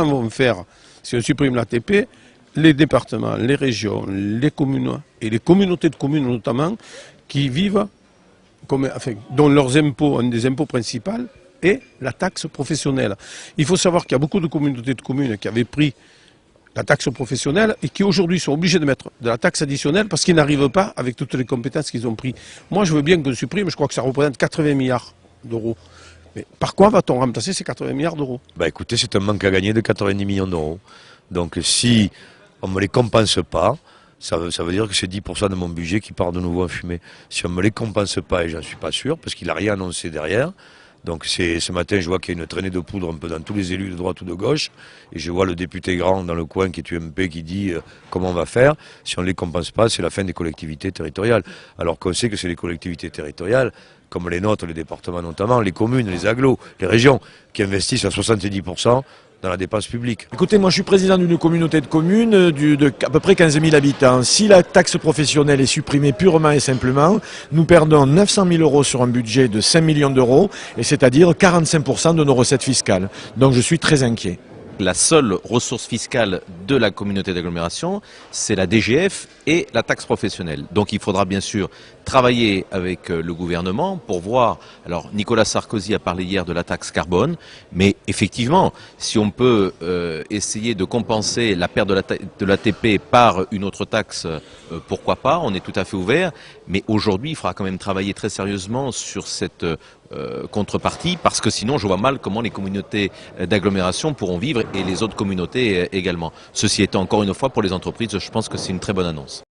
vont faire, si on supprime l'ATP, les départements, les régions, les communes et les communautés de communes notamment, qui vivent, dont leurs impôts, un des impôts principaux, est la taxe professionnelle. Il faut savoir qu'il y a beaucoup de communautés de communes qui avaient pris la taxe professionnelle et qui aujourd'hui sont obligés de mettre de la taxe additionnelle parce qu'ils n'arrivent pas avec toutes les compétences qu'ils ont pris. Moi je veux bien qu'on supprime, je crois que ça représente 80 milliards d'euros. Mais par quoi va-t-on remplacer ces 80 milliards d'euros? Écoutez, c'est un manque à gagner de 90 millions d'euros. Donc si on ne me les compense pas, ça veut dire que c'est 10% de mon budget qui part de nouveau en fumée. Si on ne me les compense pas, et j'en suis pas sûr, parce qu'il n'a rien annoncé derrière. Donc ce matin, je vois qu'il y a une traînée de poudre un peu dans tous les élus de droite ou de gauche. Et je vois le député Grand dans le coin qui est UMP qui dit comment on va faire. Si on ne les compense pas, c'est la fin des collectivités territoriales. Alors qu'on sait que c'est les collectivités territoriales, comme les nôtres, les départements notamment, les communes, les agglos, les régions, qui investissent à 70% dans la dépense publique. Écoutez, moi je suis président d'une communauté de communes de à peu près 15 000 habitants. Si la taxe professionnelle est supprimée purement et simplement, nous perdons 900 000 euros sur un budget de 5 millions d'euros, et c'est-à-dire 45% de nos recettes fiscales. Donc je suis très inquiet. La seule ressource fiscale de la communauté d'agglomération, c'est la DGF et la taxe professionnelle. Donc il faudra bien sûr travailler avec le gouvernement pour voir. Alors Nicolas Sarkozy a parlé hier de la taxe carbone, mais effectivement, si on peut essayer de compenser la perte de l'ATP par une autre taxe, pourquoi pas, on est tout à fait ouvert. Mais aujourd'hui, il faudra quand même travailler très sérieusement sur cette contrepartie, parce que sinon je vois mal comment les communautés d'agglomération pourront vivre et les autres communautés également. Ceci étant, encore une fois, pour les entreprises, je pense que c'est une très bonne annonce.